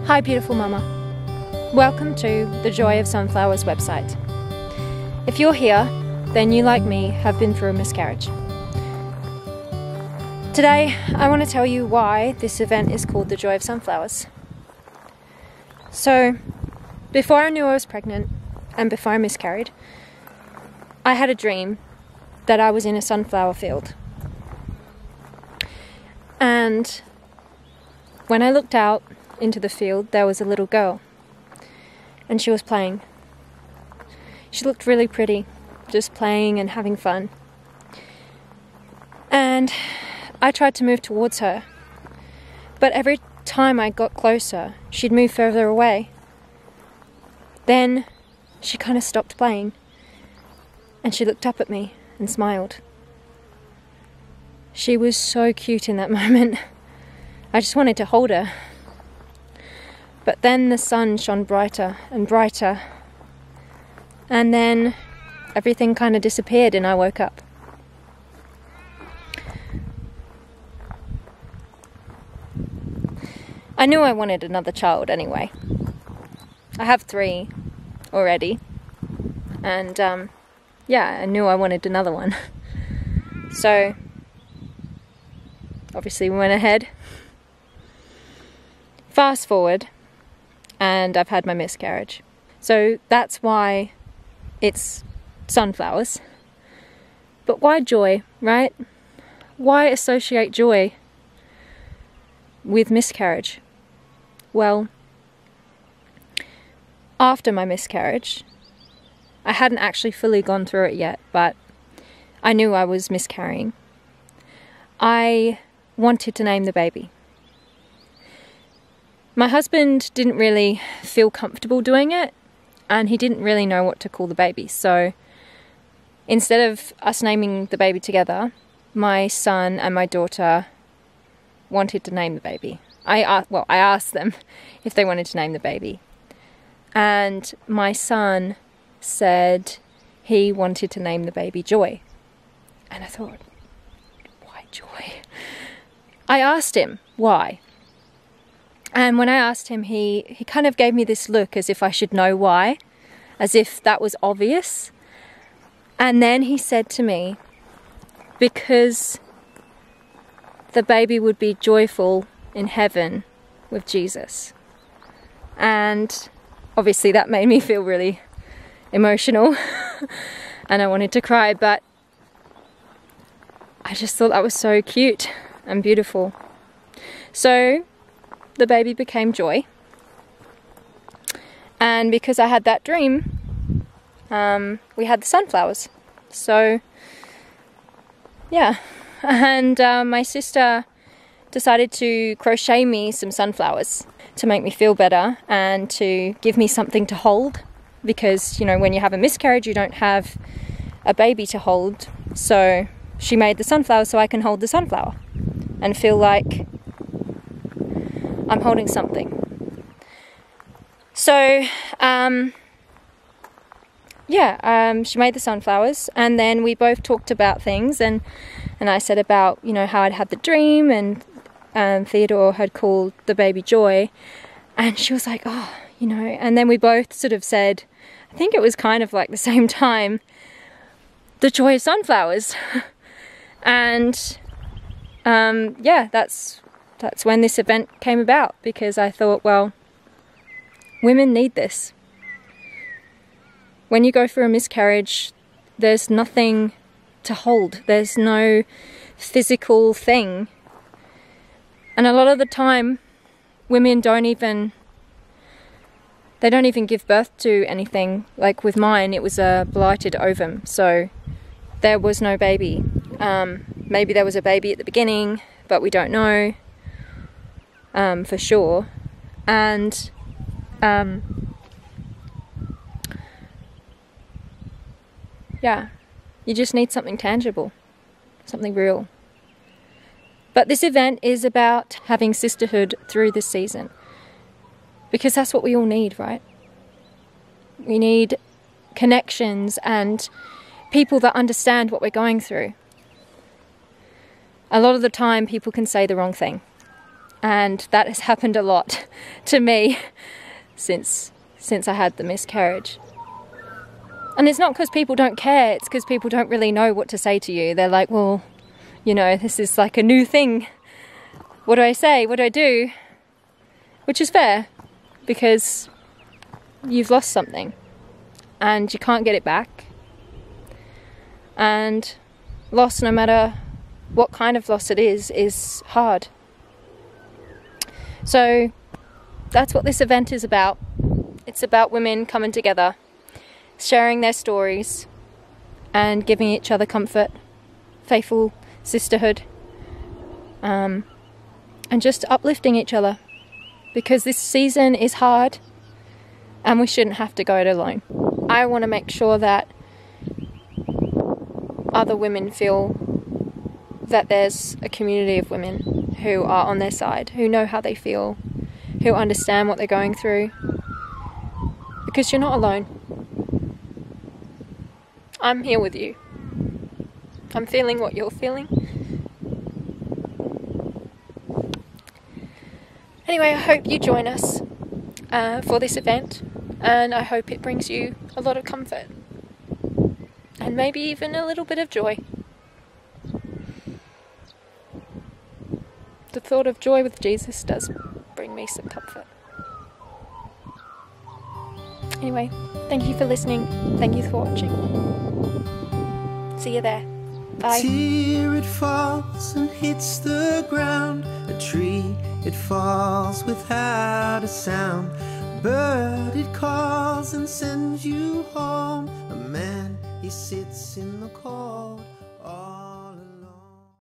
Hi beautiful mama. Welcome to the Joy of Sunflowers website. If you're here, then you, like me, have been through a miscarriage. Today, I want to tell you why this event is called the Joy of Sunflowers. So, before I knew I was pregnant, and before I miscarried, I had a dream that I was in a sunflower field. And when I looked out into the field, there was a little girl. And she was playing. She looked really pretty, just playing and having fun. And I tried to move towards her. But every time I got closer, she'd move further away. Then she kind of stopped playing. And she looked up at me and smiled. She was so cute in that moment. I just wanted to hold her. But then the sun shone brighter and brighter. And then everything kind of disappeared and I woke up. I knew I wanted another child anyway. I have 3 already. And yeah, I knew I wanted another one. So obviously we went ahead. Fast forward, and I've had my miscarriage. So that's why it's sunflowers. But why joy, right? Why associate joy with miscarriage? Well, after my miscarriage, I hadn't actually fully gone through it yet, but I knew I was miscarrying. I wanted to name the baby. My husband didn't really feel comfortable doing it, and he didn't really know what to call the baby. So instead of us naming the baby together, my son and my daughter wanted to name the baby. I asked them if they wanted to name the baby. And my son said he wanted to name the baby Joy. And I thought, why Joy? I asked him why. And when I asked him, he kind of gave me this look as if I should know why, as if that was obvious. And then he said to me, because the baby would be joyful in heaven with Jesus. And obviously that made me feel really emotional and I wanted to cry, but I just thought that was so cute and beautiful. So the baby became Joy, and because I had that dream, we had the sunflowers. So yeah, and my sister decided to crochet me some sunflowers to make me feel better and to give me something to hold, because you know, when you have a miscarriage you don't have a baby to hold. So she made the sunflower so I can hold the sunflower and feel like I'm holding something. So she made the sunflowers, and then we both talked about things, and I said about, you know, how I'd had the dream, and Theodore had called the baby Joy, and she was like, oh, you know, and then we both sort of said, I think it was kind of like the same time, the joy of sunflowers. And yeah, that's when this event came about, because I thought, well, women need this. When you go through a miscarriage, there's nothing to hold. There's no physical thing. And a lot of the time, women don't even give birth to anything. Like with mine, it was a blighted ovum, so there was no baby. Maybe there was a baby at the beginning, but we don't know for sure. And yeah, you just need something tangible, something real. But this event is about having sisterhood through this season, because that's what we all need, right? We need connections and people that understand what we're going through. A lot of the time people can say the wrong thing, And that has happened a lot to me since I had the miscarriage. And it's not because people don't care, it's because people don't really know what to say to you. They're like, well, you know, this is like a new thing. What do I say? What do I do? Which is fair, because you've lost something and you can't get it back. And loss, no matter what kind of loss it is hard. So that's what this event is about. It's about women coming together, sharing their stories and giving each other comfort, faithful sisterhood, and just uplifting each other, because this season is hard and we shouldn't have to go it alone. I want to make sure that other women feel that there's a community of women who are on their side, who know how they feel, who understand what they're going through, because you're not alone. I'm here with you. I'm feeling what you're feeling. Anyway, I hope you join us for this event, and I hope it brings you a lot of comfort and maybe even a little bit of joy. The thought of joy with Jesus does bring me some comfort. Anyway, thank you for listening. Thank you for watching. See you there. Bye. A tear, it falls and hits the ground. A tree, it falls without a sound. A bird, it calls and sends you home. A man, he sits in the cold.